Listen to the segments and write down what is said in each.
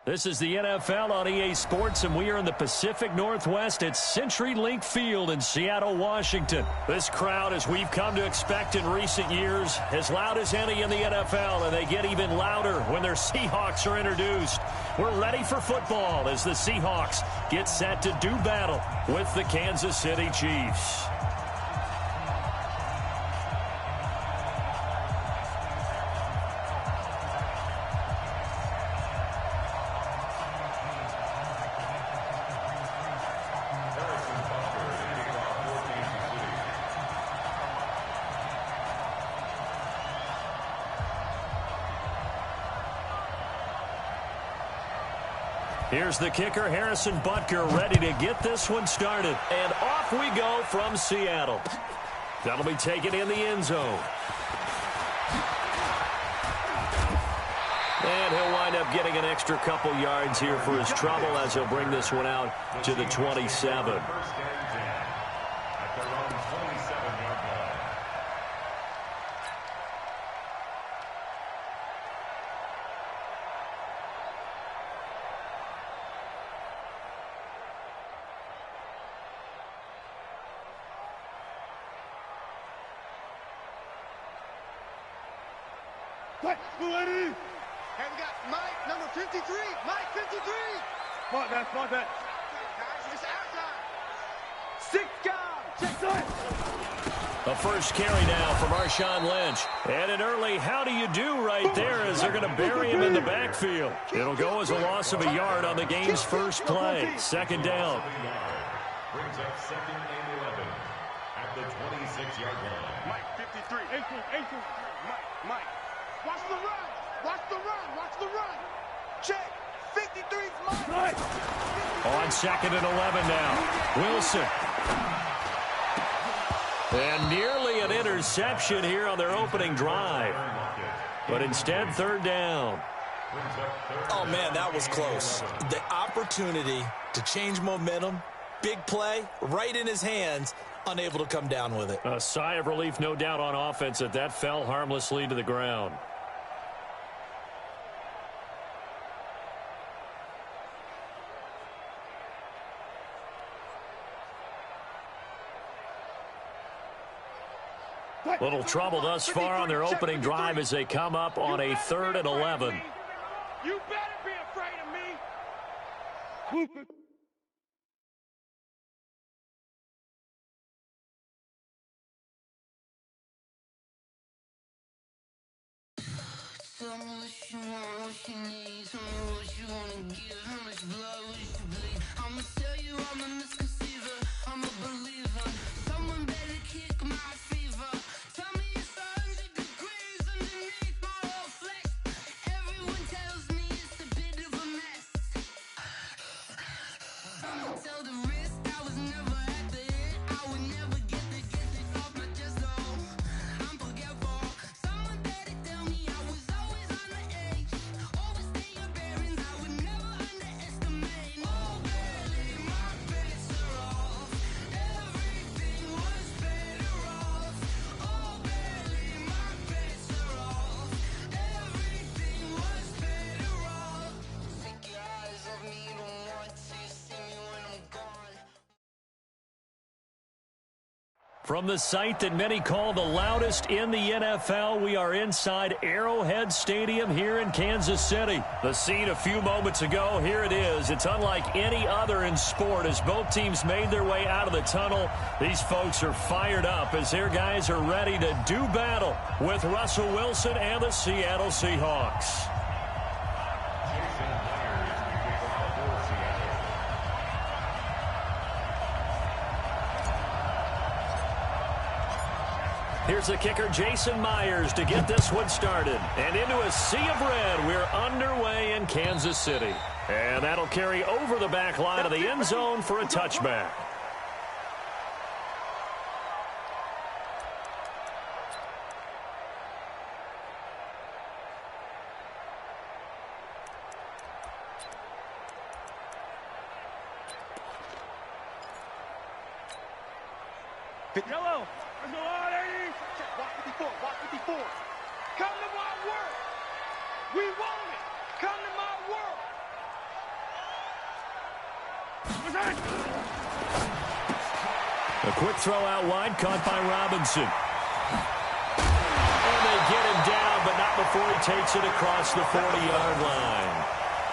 This is the NFL on EA Sports, and we are in the Pacific Northwest at CenturyLink Field in Seattle, Washington. This crowd, as we've come to expect in recent years, as loud as any in the NFL, and they get even louder when their Seahawks are introduced. We're ready for football as the Seahawks get set to do battle with the Kansas City Chiefs. Here's the kicker, Harrison Butker, ready to get this one started. And off we go from Seattle. That'll be taken in the end zone. And he'll wind up getting an extra couple yards here for his trouble as he'll bring this one out to the 27. Hey, we got Mike, number 53. Mike, 53. Smart that. Guys, it's outside. 6 guys. Check that. A first carry now from Marshawn Lynch. And an early how do you do right there as they're going to bury him in the backfield. It'll go as a loss of a yard on the game's first play. Second down. Brings up 2nd and 11 at the 26-yard line. Mike, 53. 18. Mike. Watch the run. Watch the run. Check. 53's Mike. On 2nd and 11 now. Wilson. And nearly an interception here on their opening drive. But instead, 3rd down. Oh, man, that was close. The opportunity to change momentum, big play, right in his hands, unable to come down with it. A sigh of relief, no doubt, on offense that fell harmlessly to the ground. Little trouble thus far on their opening drive as they come up on a 3rd and 11. You better be afraid of me. Tell me what you want, what you need. Tell me what you wanna give. How much blood would you bleed? I'ma tell you I'm a misconceiver. I'm a believer. Someone better kick my fever. Tell me it's 100 degrees underneath my whole flesh. Everyone tells me it's a bit of a mess. I'ma tell the risk I was never at the end. I would never get this off my chest, no. I'm forgetful. Someone better tell me I was always on the edge. Overstay your bearings, I would never underestimate. Oh, barely, my bets are off. Everything was better off. Oh, barely, my bets are off. Everything was better off. Take your eyes off me, don't want to see me when I'm gone. From the site that many call the loudest in the NFL, we are inside Arrowhead Stadium here in Kansas City. The scene a few moments ago, here it is. It's unlike any other in sport as both teams made their way out of the tunnel. These folks are fired up as their guys are ready to do battle with Russell Wilson and the Seattle Seahawks. Here's the kicker, Jason Myers, to get this one started. And into a sea of red, we're underway in Kansas City. And that'll carry over the back line of the end zone for a touchback. Yellow. There's no line, 80. Watch 54. Come to my world. We want it. Come to my world. A quick throw out wide, caught by Robinson. And they get him down, but not before he takes it across the 40-yard line.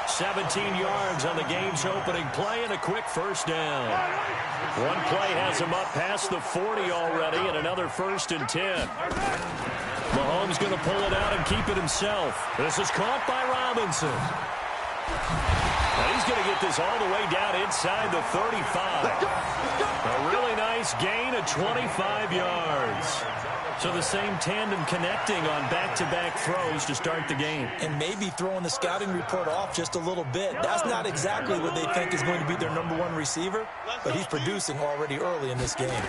17 yards on the game's opening play and a quick first down. One play has him up past the 40 already and another 1st and 10. Mahomes going to pull it out and keep it himself. This is caught by Robinson. Now he's going to get this all the way down inside the 35. A really nice gain of 25 yards. So the same tandem connecting on back-to-back throws to start the game. And maybe throwing the scouting report off just a little bit. That's not exactly what they think is going to be their #1 receiver, but he's producing already early in this game.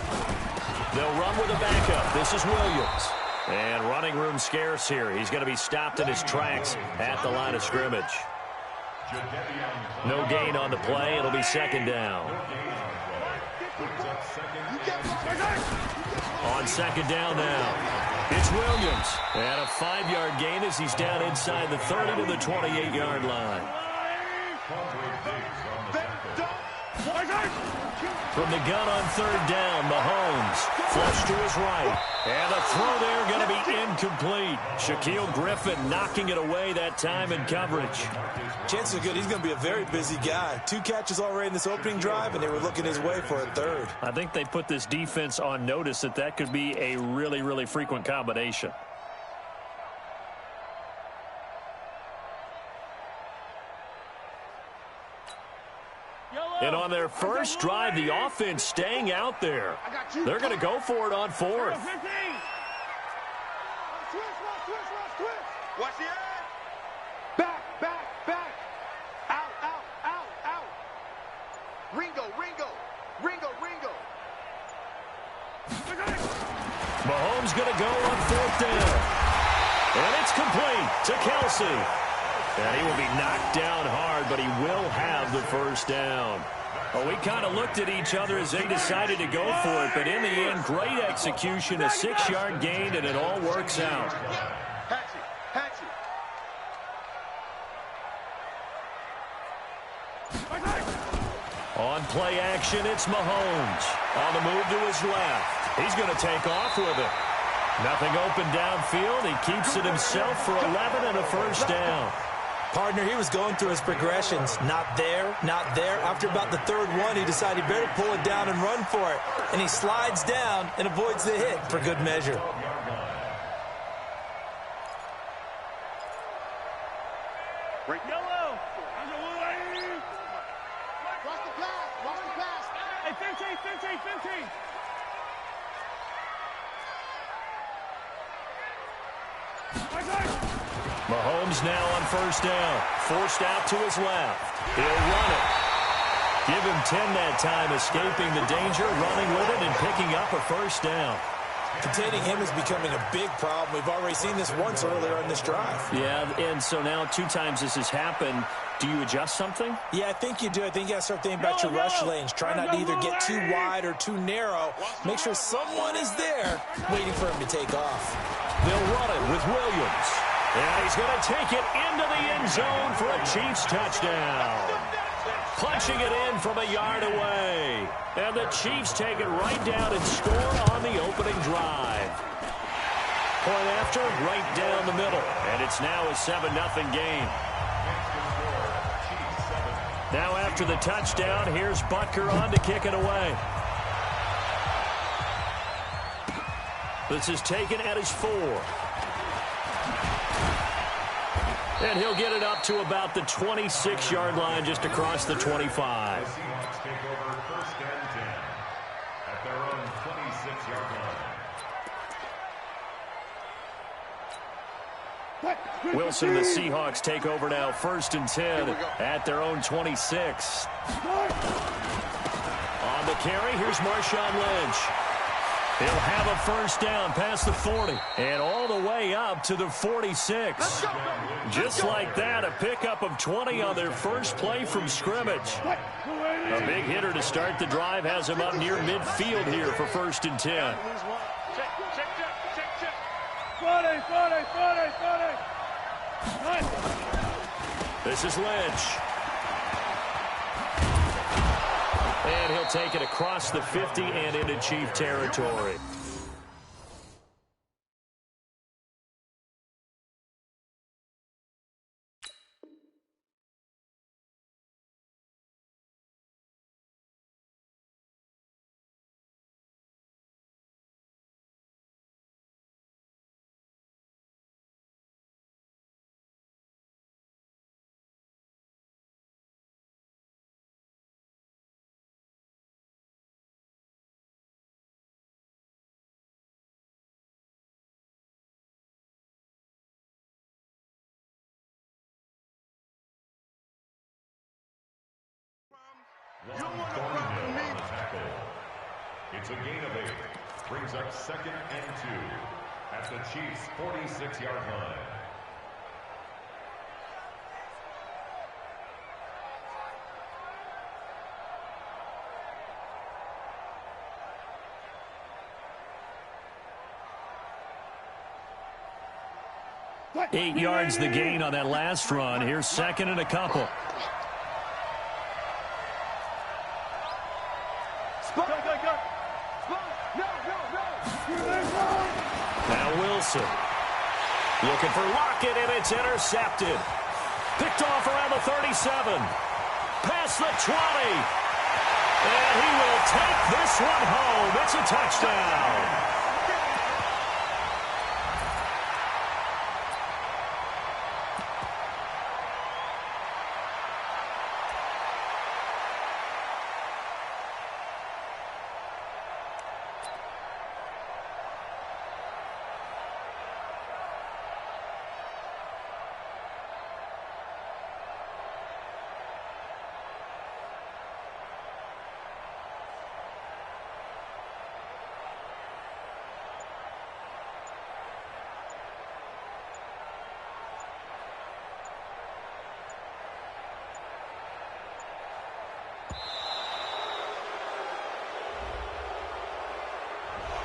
They'll run with a backup. This is Williams. And running room scarce here. He's going to be stopped in his tracks at the line of scrimmage. No gain on the play. It'll be 2nd down. On 2nd down now, it's Williams. And a 5-yard gain as he's down inside the 30 to the 28-yard line. From the gun on 3rd down, Mahomes flush to his right. And the throw there going to be incomplete. Shaquille Griffin knocking it away that time in coverage. Chances are good he's going to be a very busy guy. 2 catches already in this opening drive, and they were looking his way for a 3rd. I think they put this defense on notice that could be a really, really frequent combination. And on their first drive, the offense staying out there. They're going to go for it on 4th. Watch the eye. Back. Out. Ringo. Mahomes going to go on 4th down. And it's complete to Kelsey. And he will be knocked down hard, but he will have the 1st down. Well, we kind of looked at each other as they decided to go for it, but in the end, great execution, a 6-yard gain, and it all works out. Hatchet. On play action, it's Mahomes. On the move to his left. He's going to take off with it. Nothing open downfield. He keeps it himself for 11 and a 1st down. Partner, he was going through his progressions. Not there. After about the 3rd one, he decided he better pull it down and run for it. And he slides down and avoids the hit for good measure. Yellow. Watch the pass. Hey, 15. Mahomes now on 1st down. Forced out to his left. He'll run it. Give him 10 that time, escaping the danger, running with it, and picking up a 1st down. Containing him is becoming a big problem. We've already seen this once earlier in this drive. Yeah, and so now 2 times this has happened. Do you adjust something? Yeah, I think you do. I think you got to start thinking about your rush lanes. Try not to either get too wide or too narrow. Make sure someone is there waiting for him to take off. They'll run it with Williams. And he's going to take it into the end zone for a Chiefs touchdown. Punching it in from a yard away. And the Chiefs take it right down and score on the opening drive. Point after, right down the middle. And it's now a 7-0 game. Now after the touchdown, here's Butker on to kick it away. This is taken at his 4. And he'll get it up to about the 26-yard line, just across the 25. Seahawks take over 1st and 10 at their own 26-yard line. Wilson and the Seahawks take over now, 1st and 10 at their own 26. On the carry, here's Marshawn Lynch. He'll have a 1st down past the 40 and all the way up to the 46. Just like that, a pickup of 20 on their first play from scrimmage. A big hitter to start the drive has him up near midfield here for 1st and 10. Check. 40. This is Lynch. And he'll take it across the 50 and into Chief territory. You don't want no problem from me. It's a gain of 8. Brings up 2nd and 2 at the Chiefs' 46-yard line. What? 8 yards the gain on that last run. Here's 2nd and a couple. Now Wilson. Looking for Lockett, and it's intercepted. Picked off around the 37. Past the 20. And he will take this one home. It's a touchdown.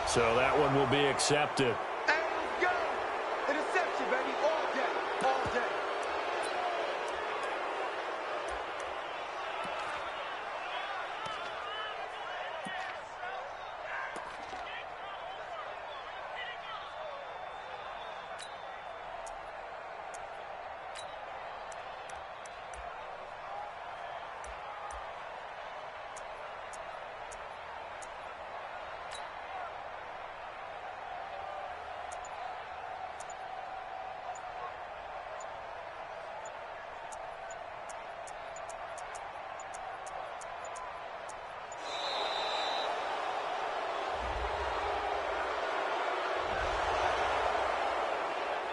So that one will be accepted. Hey, let's go. Interception, baby. All day. All day.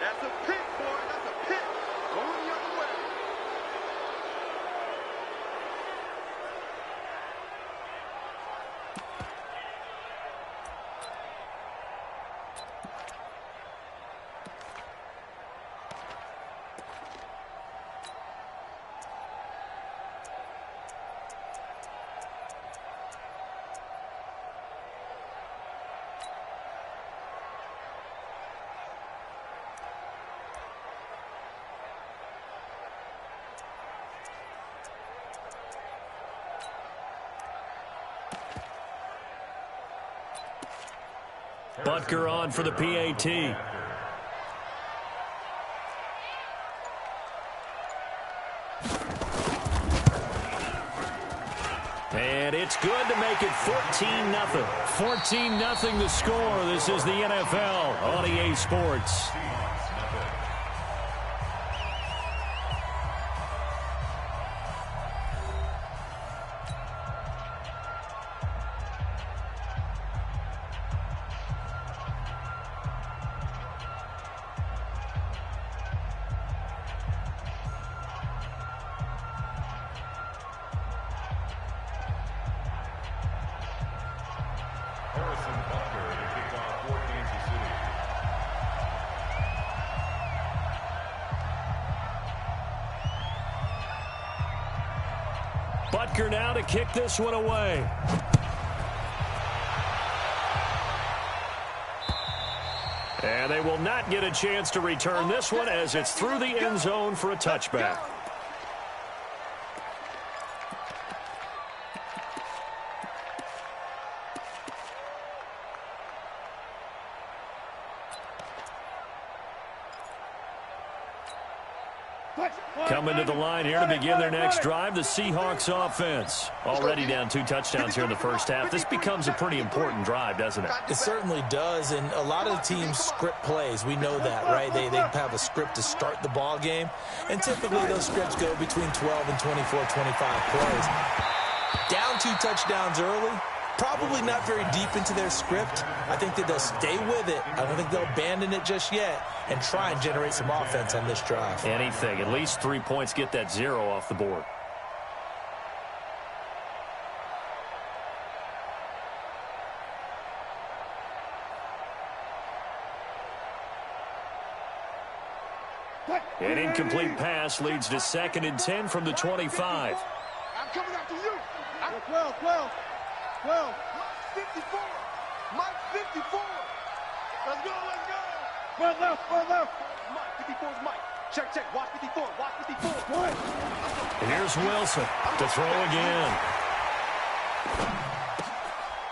That's a pick, boy. That's a pick. Going the other way. Butker on for the PAT. And it's good to make it 14-0. 14-0 the score. This is the NFL on EA Sports. Butker now to kick this one away. And they will not get a chance to return this one as it's through the end zone for a touchback. Coming to the line here to begin their next drive, the Seahawks offense. Already down 2 touchdowns here in the first half. This becomes a pretty important drive, doesn't it? It certainly does, and a lot of the teams script plays. We know that, right? They have a script to start the ball game, and typically those scripts go between 12 and 24, 25 plays. Down 2 touchdowns early, probably not very deep into their script. I think that they'll stay with it. I don't think they'll abandon it just yet and try and generate some offense on this drive. Anything. At least 3 points, get that 0 off the board. An incomplete pass leads to 2nd and 10 from the 25. I'm coming after you. 12. 54. Mike 54. Let's go. Front left. Mike 54 is Mike. Check. Watch 54. Here's Wilson to throw again.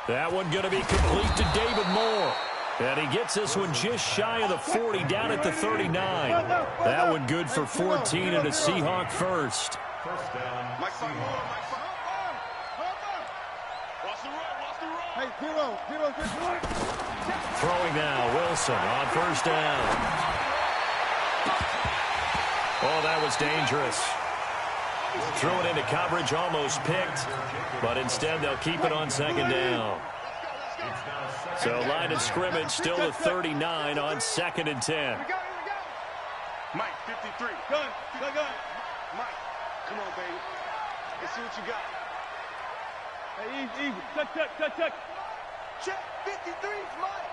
That one going to be complete to David Moore. And he gets this one just shy of the 40, down at the 39. That one good for 14 and a Seahawk first. First down, Mike Seahawks. Hey, zero. Throwing now, Wilson on first down. Oh, that was dangerous. Threw it into coverage, almost picked, but instead they'll keep it on 2nd down. So line of scrimmage still at 39 on 2nd and 10. Mike 53. Gun. Mike, come on, baby. Let's see what you got. Hey, easy. Check. Check 53 is Mike.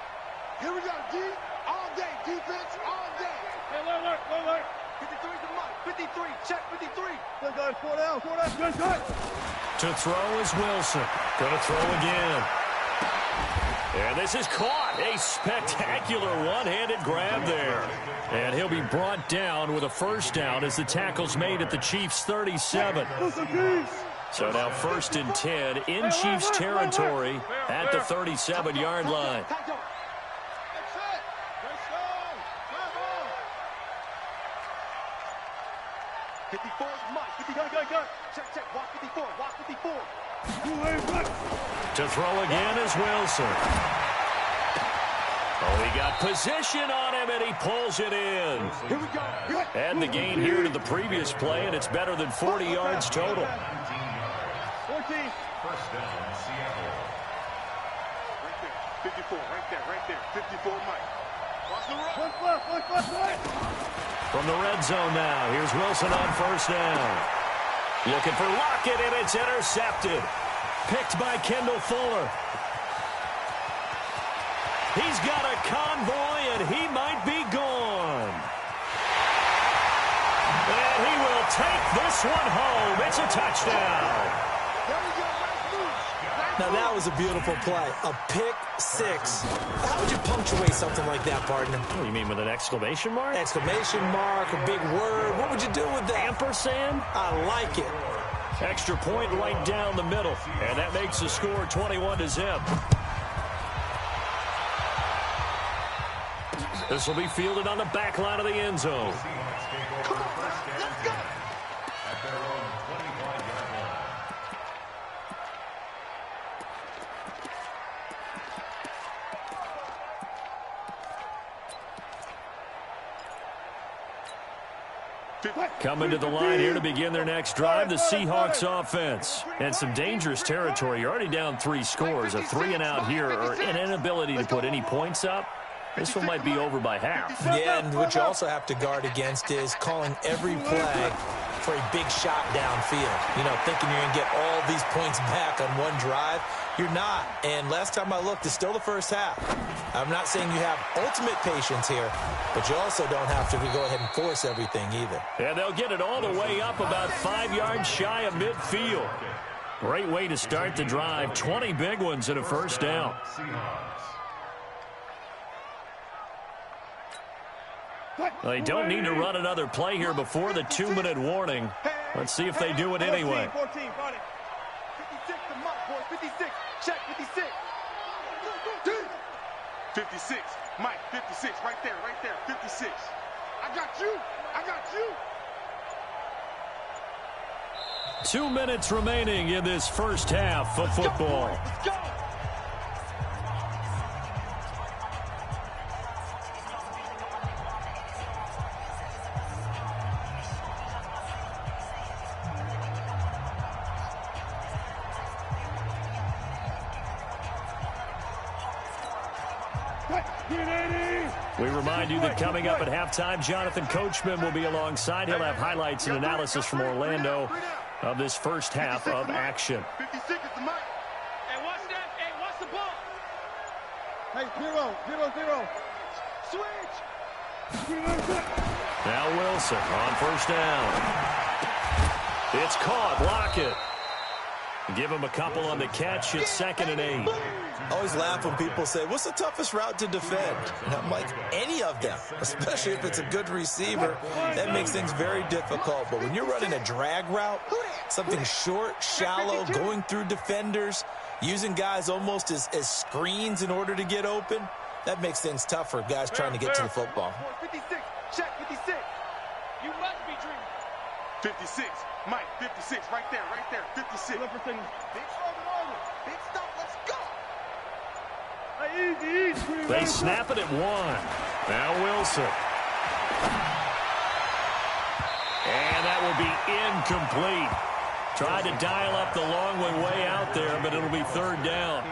Here we go, D. All day. Defense all day. Hey, alert. 53 is Mike. 53. Check 53. Good. 4 down. Good. To throw is Wilson. Gonna throw again. And this is caught. A spectacular one-handed grab there. And he'll be brought down with a first down as the tackle's made at the Chiefs' 37. So now 1st and 10 in Chiefs territory at the 37-yard line. 54 is Mike. Go. Check. Watch 54. To throw again is Wilson. Oh, he got position on him, and he pulls it in. Here we go. Add the gain here to the previous play, and it's better than 40 yards total. 14. First down, Seattle. Right there. 54. Right there. 54 Mike. Watch the run. Left. From the red zone now, here's Wilson on first down. Looking for Lockett, and it's intercepted. Picked by Kendall Fuller. He's got a convoy, and he might be gone. And he will take this one home. It's a touchdown. Now, that was a beautiful play. A pick six. How would you punctuate something like that, partner? What do you mean, with an exclamation mark? Exclamation mark, a big word. What would you do with that? Ampersand? I like it. Extra point right down the middle. And that makes the score 21-0. This will be fielded on the back line of the end zone. Come on, let's go. At their own 25-yard line. Coming to the line here to begin their next drive, the Seahawks offense. And some dangerous territory. You're already down 3 scores. A 3-and-out here, or an inability to put any points up. This one might be over by half. Yeah, and what you also have to guard against is calling every play for a big shot downfield. You know, thinking you're going to get all these points back on one drive. You're not. And last time I looked, it's still the first half. I'm not saying you have ultimate patience here, but you also don't have to go ahead and force everything either. And they'll get it all the way up about 5 yards shy of midfield. Great way to start the drive. 20 big ones and a first down. They don't need to run another play here before the 2-minute warning. Let's see if they do it anyway. 14, got it. 56 to Mike, boys. 56. Check 56. 56. Mike, 56. Right there. 56. I got you. 2 minutes remaining in this first half of football. Let's go. We remind you that coming up at halftime, Jonathan Coachman will be alongside. He'll have highlights and analysis from Orlando of this first half of action. 56 is the mic. Hey, watch that. Hey, watch the ball. Hey, 0-0-0. Switch. Now Wilson on first down. It's caught. Lockett. Give him a couple on the catch. It's 2nd and 8. I always laugh when people say, what's the toughest route to defend? And I'm like, any of them, especially if it's a good receiver. That makes things very difficult. But when you're running a drag route, something short, shallow, going through defenders, using guys almost as screens in order to get open, that makes things tough for guys trying to get to the football. 56. Check 56. You must be dreaming. 56. Mike, 56. Right there. 56. Look for things. Big stuff, Marlon. Big stuff. Let's go. Hey, easy. They snap it at 1. Now Wilson. And that will be incomplete. Tried to dial up the long way out there, but it'll be 3rd down.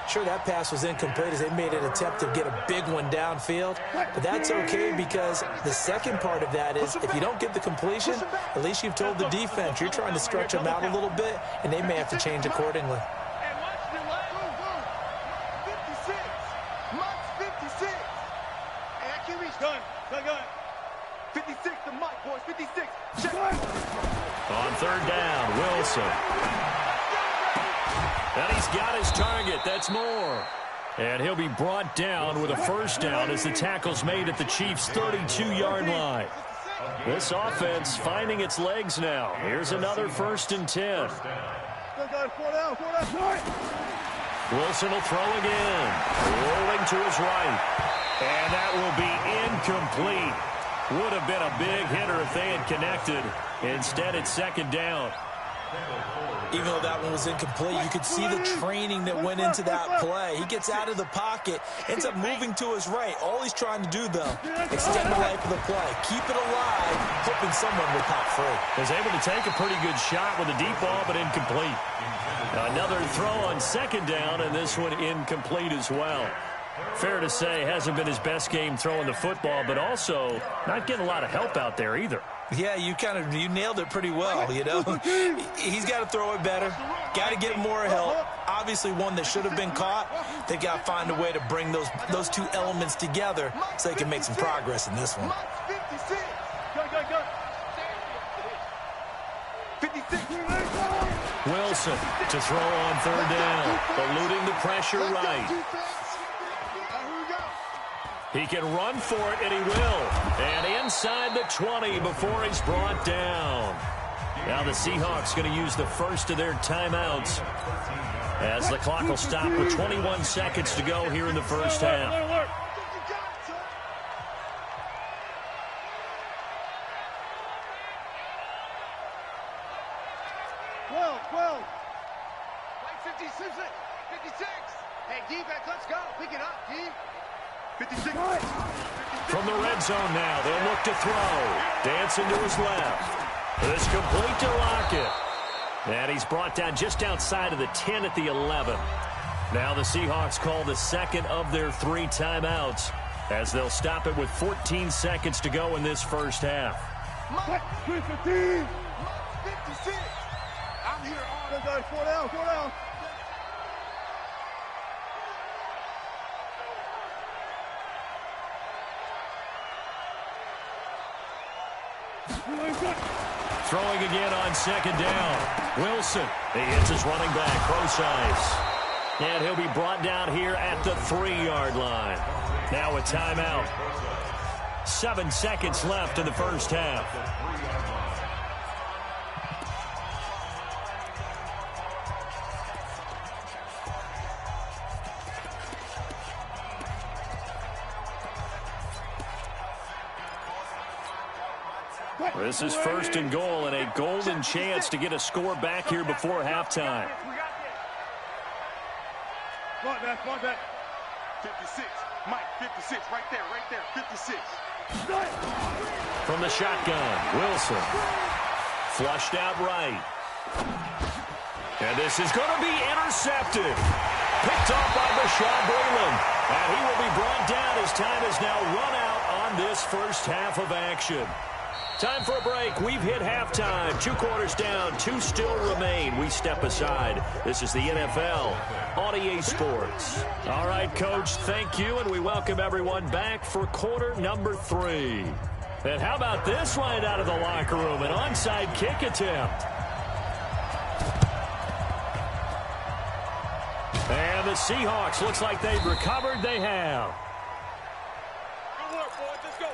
Sure, that pass was incomplete as they made an attempt to get a big one downfield, but that's okay because the second part of that is if you don't get the completion, at least you've told the defense you're trying to stretch them out a little bit, and they may have to change accordingly. And watch the leg. 56. Mike's 56. Hey, I can't reach. Gun. 56 to Mike, boys. 56. Check. On 3rd down, Wilson. And he's got his target. That's more. And he'll be brought down with a first down as the tackle's made at the Chiefs' 32-yard line. This offense finding its legs now. Here's another 1st and 10. Wilson will throw again. Rolling to his right. And that will be incomplete. Would have been a big hitter if they had connected. Instead, it's 2nd down. Even though that one was incomplete, you could see the training that went into that play. He gets out of the pocket, ends up moving to his right. All he's trying to do, though, extend the life of the play. Keep it alive, hoping someone will pop free. Was able to take a pretty good shot with a deep ball, but incomplete. Another throw on 2nd down, and this one incomplete as well. Fair to say, hasn't been his best game throwing the football, but also not getting a lot of help out there either. Yeah, you nailed it pretty well, you know. He's got to throw it better. Got to get more help. Obviously one that should have been caught. They got to find a way to bring those two elements together so they can make some progress in this one. 56. Go. 56. Wilson to throw on 3rd down, eluding the pressure right. He can run for it, and he will. And inside the 20 before he's brought down. Now the Seahawks going to use the first of their timeouts as the clock will stop with 21 seconds to go here in the first half. Well. Like 56. Hey, defense, let's go. Pick it up, D. 56. From the red zone now, they'll look to throw. Dancing to his left. It's complete to Lockett. And he's brought down just outside of the 10 at the 11. Now the Seahawks call the second of their 3 timeouts as they'll stop it with 14 seconds to go in this first half. Mike, 56. I'm here all 4 down. Throwing again on 2nd down. Wilson. He hits his running back, Crosais. And he'll be brought down here at the 3-yard line. Now a timeout. 7 seconds left in the first half. This is 1st and goal and a golden chance to get a score back here before halftime. Spot that. 56. Mike, 56. Right there. 56. From the shotgun, Wilson. Flushed out right. And this is going to be intercepted. Picked off by Bashaud Breeland. And he will be brought down as time is now run out on this first half of action. Time for a break. We've hit halftime. 2 quarters down. 2 still remain. We step aside. This is the NFL on EA Sports. All right, Coach, thank you, and we welcome everyone back for quarter number 3. And how about this right out of the locker room? An onside kick attempt. And the Seahawks, looks like they've recovered. They have. Good work, boys. Let's go.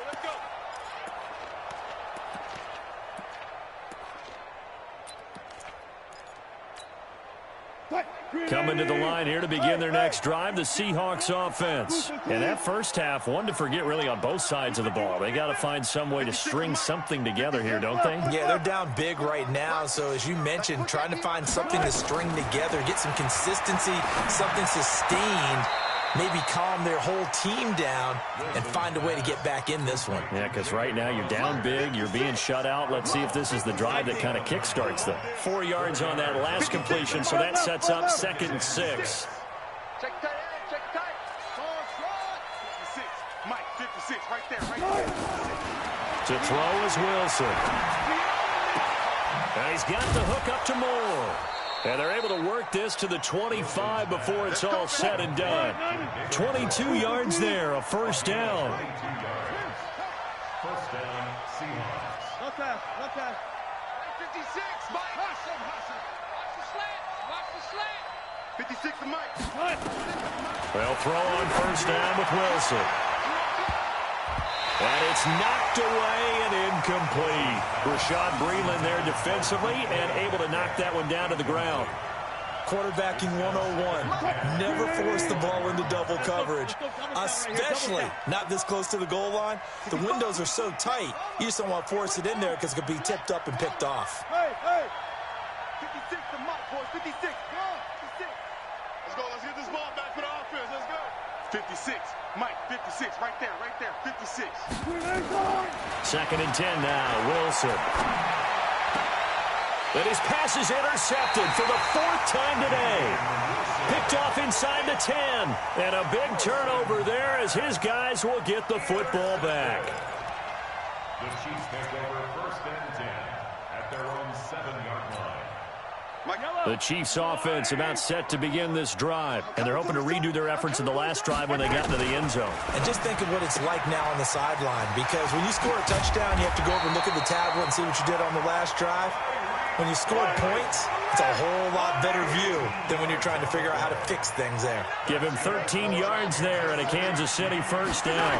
Coming to the line here to begin their next drive, the Seahawks offense. And that first half, one to forget really on both sides of the ball. They got to find some way to string something together here, don't they? Yeah, they're down big right now. So as you mentioned, trying to find something to string together, get some consistency, something sustained, maybe calm their whole team down and find a way to get back in this one. Yeah, because right now you're down big, you're being shut out. Let's see if this is the drive that kind of kickstarts them. 4 yards on that last completion, so that sets up 2nd and 6. Check tight. 56. Mike, 56. Right there. To throw is Wilson. And he's got the hook up to Moore. And they're able to work this to the 25 before it's all said and done. 22 yards there, a first down. 1st down, Seahawks. No pass. 56. Mike. Hustle. Watch the slant. 56 to Mike. They'll throw on 1st down with Wilson. And it's knocked away and incomplete. Bashaud Breeland there defensively and able to knock that one down to the ground. Quarterbacking 101. Never force the ball into double coverage, especially not this close to the goal line. The windows are so tight, you just don't want to force it in there because it could be tipped up and picked off. Hey. 56 to Mike, boys. 56. Come on. 56. Let's go. Let's get this ball back for the offense. Let's go. 56. Mike, 56. Right there. 56. 2nd and 10 now, Wilson. But his pass is intercepted for the 4th time today. Picked off inside the 10. And a big turnover there as his guys will get the football back. The Chiefs take over 1st and 10 at their own 7-yard line. The Chiefs offense about set to begin this drive, and they're hoping to redo their efforts in the last drive when they got into the end zone. And just think of what it's like now on the sideline, because when you score a touchdown, you have to go over and look at the tablet and see what you did on the last drive. When you scored points, it's a whole lot better view than when you're trying to figure out how to fix things there. Give him 13 yards there and a Kansas City 1st down.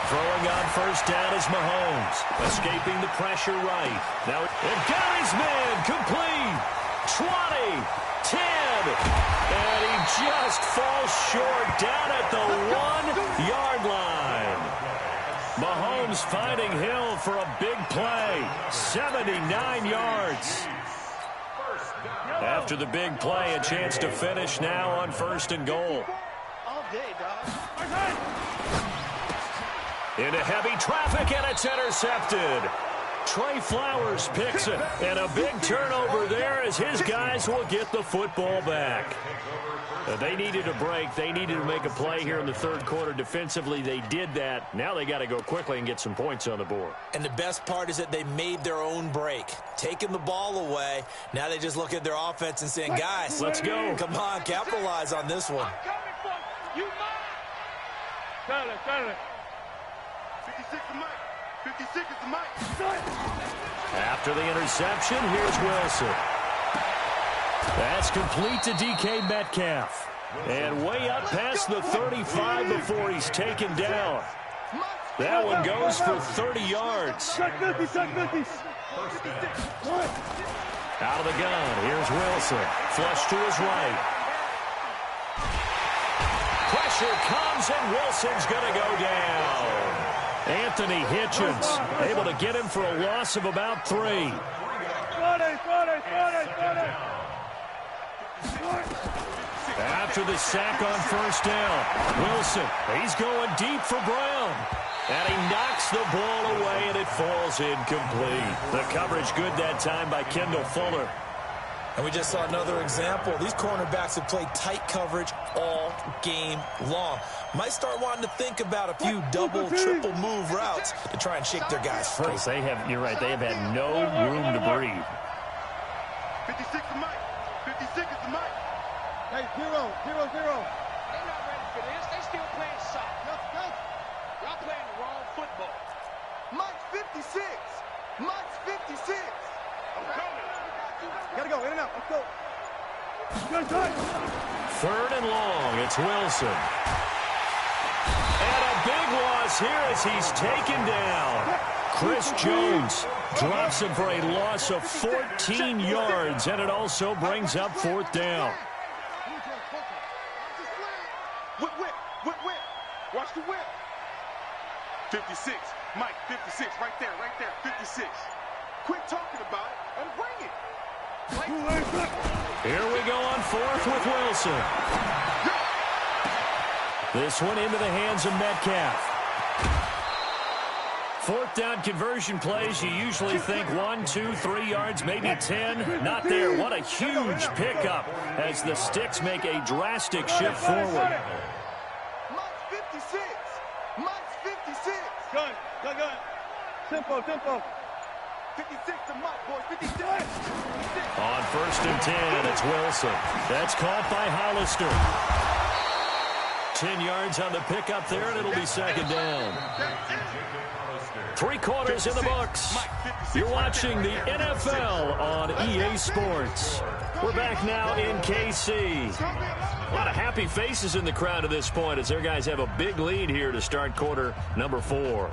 Throwing on 1st down is Mahomes, escaping the pressure right. Now it got his man complete. 20, 10, and he just falls short down at the 1-yard line. Mahomes finding Hill for a big play, 79 yards. After the big play, a chance to finish now on 1st and goal. All day, dog. Into heavy traffic, and it's intercepted. Trey Flowers picks it, and a big turnover there as his guys will get the football back. They needed a break. They needed to make a play here in the 3rd quarter. Defensively, they did that. Now they got to go quickly and get some points on the board. And the best part is that they made their own break, taking the ball away. Now they just look at their offense and saying, guys, let's go. Come on, capitalize on this one. You mine. Got it. 56 to Mike. 56 is to Mike. After the interception, here's Wilson. That's complete to DK Metcalf. And way up past the 35 before he's taken down. That one goes for 30 yards. Check 50. Out of the gun, here's Wilson. Flush to his right. Pressure comes, and Wilson's going to go down. Anthony Hitchens able to get him for a loss of about 3. After the sack on first down, Wilson, he's going deep for Brown. And he knocks the ball away, and it falls incomplete. The coverage good that time by Kendall Fuller. And we just saw another example. These cornerbacks have played tight coverage all game long. Might start wanting to think about a few double, triple move routes to try and shake their guys free. You're right, they have had no room to breathe. 56 is Mike. 56 is the Mike. Hey, 0-0-0. They're not ready for this. They still playing soccer. Y'all playing the wrong football. Mike's 56. Mike's 56. I'm coming. Gotta go, in and out. Let's go. Good touch. 3rd and long. It's Wilson. And a big loss here as he's taken down. Chris Jones drops him for a loss of 14 yards, and it also brings up 4th down. Whip. Watch the whip. 56. Mike, 56. Right there. 56. Quit talking about it and bring it. Here we go on 4th with Wilson. This one into the hands of Metcalf. 4th down conversion plays, you usually think 1, 2, 3 yards, maybe 10. Not there. What a huge pickup as the Sticks make a drastic shift forward. Mike's 56. Mike's 56. Gun. Tempo. 56 to Mike, boys. 56. On 1st and 10, it's Wilson. That's caught by Hollister. 10 yards on the pickup there, and it'll be 2nd down. 3 quarters in the books. You're watching the NFL on EA Sports. We're back now in KC. A lot of happy faces in the crowd at this point as their guys have a big lead here to start quarter number 4.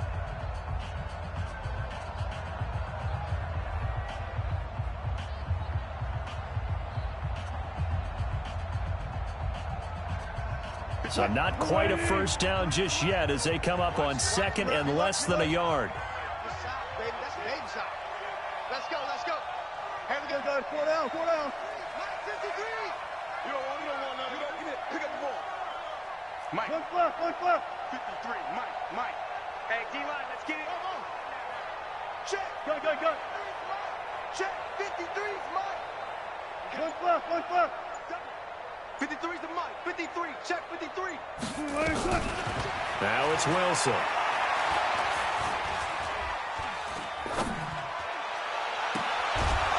So not quite a first down just yet as they come up on 2nd and less than a yard. That's a baby shot. Let's go. Have a good guys. 4 down. Mike, 53. You don't want nothing. Pick up the ball. Mike. One left. 53. Mike. Hey, D-line, let's get it. Check. Go. Check. 53 is Mike. One left. 53 is the Mike. 53. Check 53. Now it's Wilson.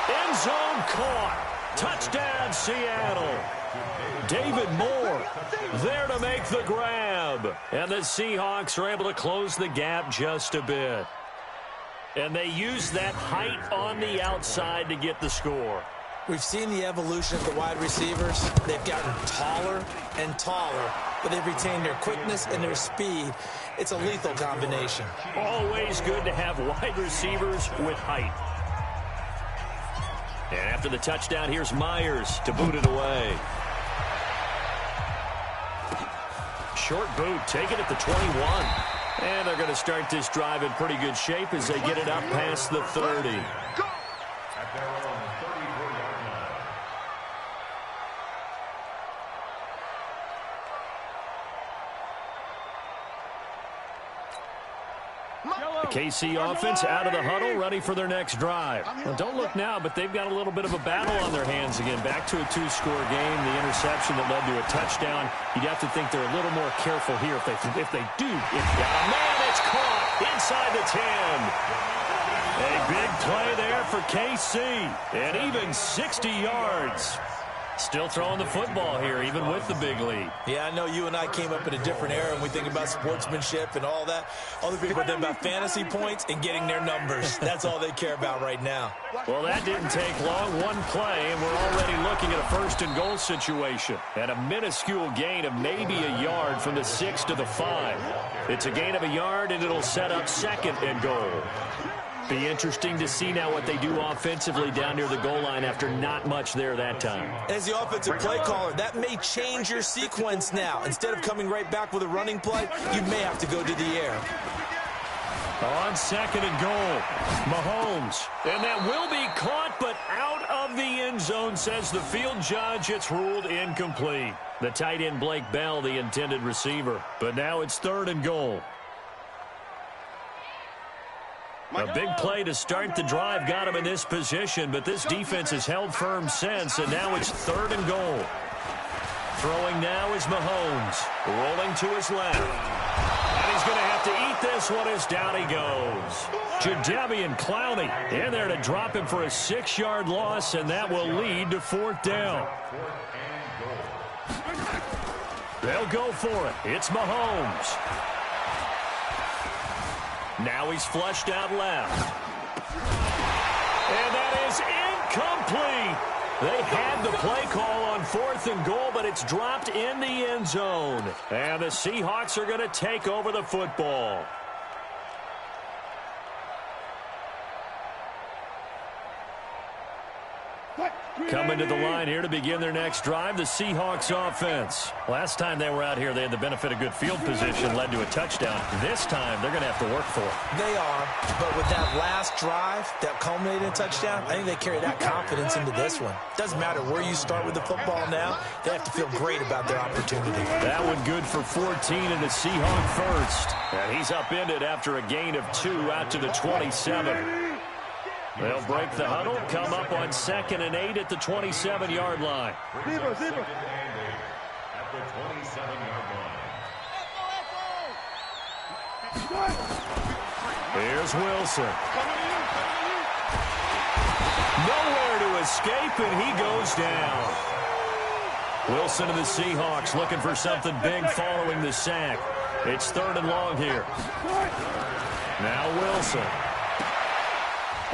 End zone caught. Touchdown, Seattle. David Moore there to make the grab. And the Seahawks are able to close the gap just a bit. And they use that height on the outside to get the score. We've seen the evolution of the wide receivers. They've gotten taller and taller, but they've retained their quickness and their speed. It's a lethal combination. Always good to have wide receivers with height. And after the touchdown, here's Myers to boot it away. Short boot, taken at the 21. And they're going to start this drive in pretty good shape as they get it up past the 30. Go. At their own 34-yard line. The KC offense out of the huddle, ready for their next drive. Well, don't look now, but they've got a little bit of a battle on their hands again. Back to a 2-score game, the interception that led to a touchdown. You'd have to think they're a little more careful here if they do. Man, it's caught inside the 10. A big play there for KC, and even 60 yards. Still throwing the football here, even with the big lead. Yeah, I know you and I came up in a different era, and we think about sportsmanship and all that. Other people think about fantasy points and getting their numbers. That's all they care about right now. Well, that didn't take long. One play, and we're already looking at a 1st and goal situation. And a minuscule gain of maybe a yard from the 6 to the 5. It's a gain of a yard, and it'll set up 2nd and goal. Be interesting to see now what they do offensively down near the goal line after not much there that time. As the offensive play caller, that may change your sequence now. Instead of coming right back with a running play, you may have to go to the air. On second and goal, Mahomes. And that will be caught, but out of the end zone, says the field judge. It's ruled incomplete. The tight end, Blake Bell, the intended receiver. But now it's third and goal. A big play to start the drive got him in this position, but this defense has held firm since, and now it's third and goal. Throwing now is Mahomes, rolling to his left. And he's going to have to eat this one as down he goes. Jadeveon Clowney in there to drop him for a 6-yard loss, and that will lead to fourth down. They'll go for it. It's Mahomes. Now he's flushed out left. And that is incomplete. They had the play call on fourth and goal, but it's dropped in the end zone. And the Seahawks are going to take over the football. Coming to the line here to begin their next drive, the Seahawks offense. Last time they were out here, they had the benefit of good field position, led to a touchdown. This time, they're going to have to work for it. They are, but with that last drive that culminated in a touchdown, I think they carry that confidence into this one. Doesn't matter where you start with the football now, they have to feel great about their opportunity. That one good for 14 and the Seahawk first. And he's upended after a gain of 2 out to the 27. They'll break the huddle, come up on 2nd and 8 at the 27-yard line. At the 27-yard line. Here's Wilson. Nowhere to escape, and he goes down. Wilson and the Seahawks looking for something big following the sack. It's third and long here. Now Wilson.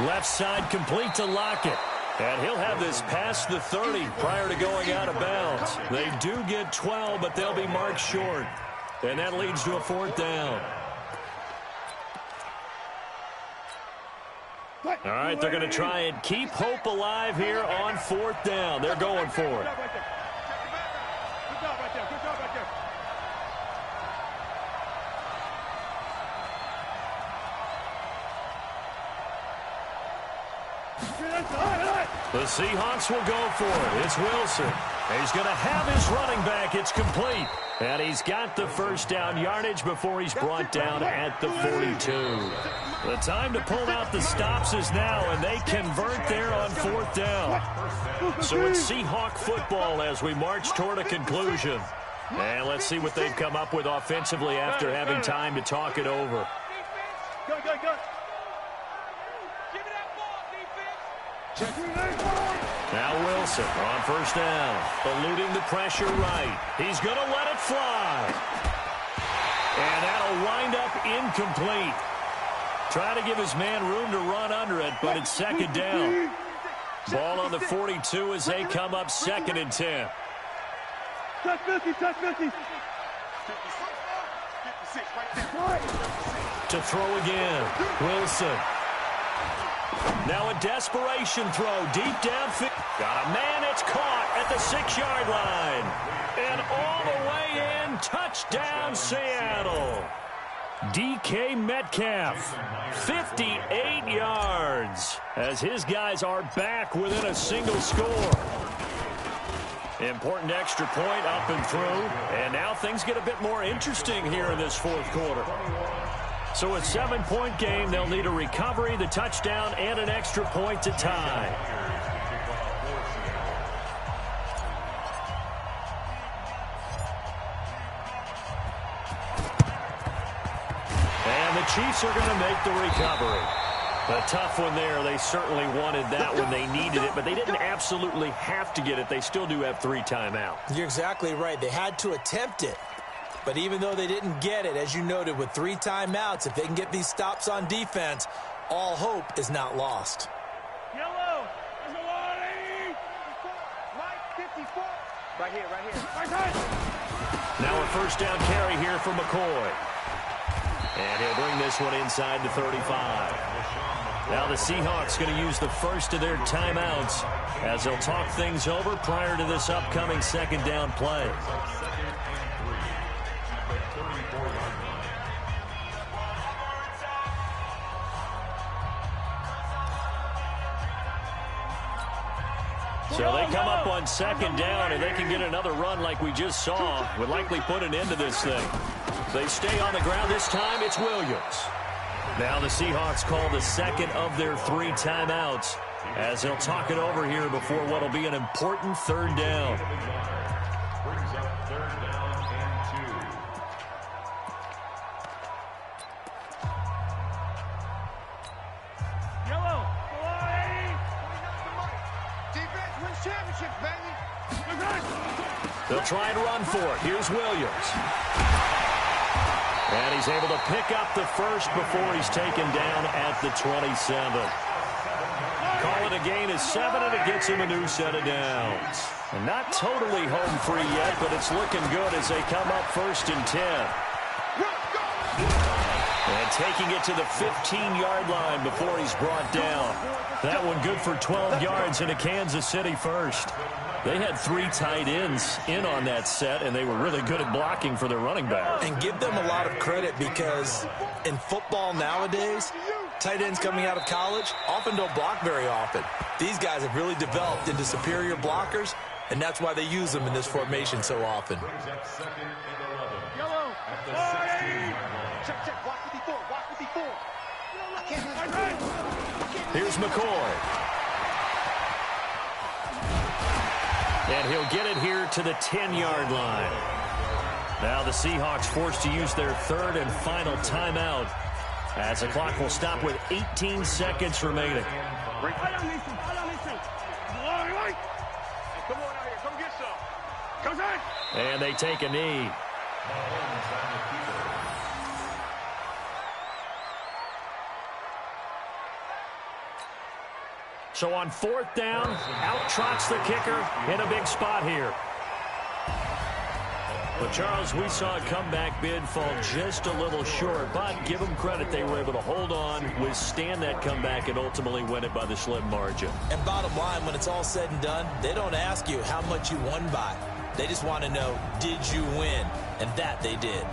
Left side complete to Lockett. And he'll have this past the 30 prior to going out of bounds. They do get 12, but they'll be marked short. And that leads to a fourth down. All right, they're going to try and keep hope alive here on fourth down. They're going for it. The Seahawks will go for it. It's Wilson. He's going to have his running back. It's complete. And he's got the first down yardage before he's brought down at the 42. The time to pull out the stops is now, and they convert there on fourth down. So it's Seahawk football as we march toward a conclusion. And let's see what they've come up with offensively after having time to talk it over. Go. Now Wilson on first down, eluding the pressure right. He's going to let it fly. And that'll wind up incomplete. Try to give his man room to run under it, but it's second down. Ball on the 42 as they come up 2nd and 10. Touch 50. To throw again, Wilson. Now a desperation throw deep downfield. Got a man, it's caught at the 6-yard line. And all the way in, touchdown Seattle. DK Metcalf, 58 yards, as his guys are back within a single score. Important extra point up and through, and now things get a bit more interesting here in this fourth quarter. So a 7-point game, they'll need a recovery, the touchdown, and an extra point to tie. And the Chiefs are going to make the recovery. A tough one there. They certainly wanted that when they needed it, but they didn't absolutely have to get it. They still do have 3 timeouts. You're exactly right. They had to attempt it. But even though they didn't get it, as you noted, with 3 timeouts, if they can get these stops on defense, all hope is not lost. Yellow. There's a warning. Mike, 54. Right here. Right side. Now a first down carry here for McCoy. And he'll bring this one inside the 35. Now the Seahawks going to use the first of their timeouts as they'll talk things over prior to this upcoming second down play. So they come up on second down, and they can get another run like we just saw. Would likely put an end to this thing. They stay on the ground. This time it's Williams. Now the Seahawks call the second of their 3 timeouts as they'll talk it over here before what will be an important third down. Brings up third down and 2. Yellow. Go on, Eddie. Defense wins championships, baby. They'll try and run for it. Here's Williams. And he's able to pick up the first before he's taken down at the 27. Call it a gain of 7, and it gets him a new set of downs. And not totally home free yet, but it's looking good as they come up 1st and 10. And taking it to the 15-yard line before he's brought down. That one good for 12 yards into Kansas City first. They had 3 tight ends in on that set, and they were really good at blocking for their running back. And give them a lot of credit because in football nowadays, tight ends coming out of college often don't block very often. These guys have really developed into superior blockers, and that's why they use them in this formation so often. Yellow. Check. Watch 54. Watch 54. I can't. Here's McCoy. And he'll get it here to the 10-yard line. Now the Seahawks forced to use their 3rd and final timeout as the clock will stop with 18 seconds remaining. I don't listen. Hey, Come on out here. Come get some. Comes in. And they take a knee. So on 4th down, out trots the kicker in a big spot here. But, Charles, we saw a comeback bid fall just a little short, but give them credit. They were able to hold on, withstand that comeback, and ultimately win it by the slim margin. And bottom line, when it's all said and done, they don't ask you how much you won by. They just want to know, did you win? And that they did.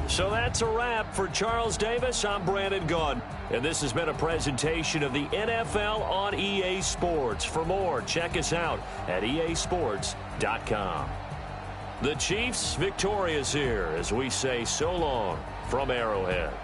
So that's a wrap for Charles Davis. I'm Brandon Gunn, and this has been a presentation of the NFL on EA Sports. For more, check us out at easports.com. The Chiefs victorious here as we say so long from Arrowhead.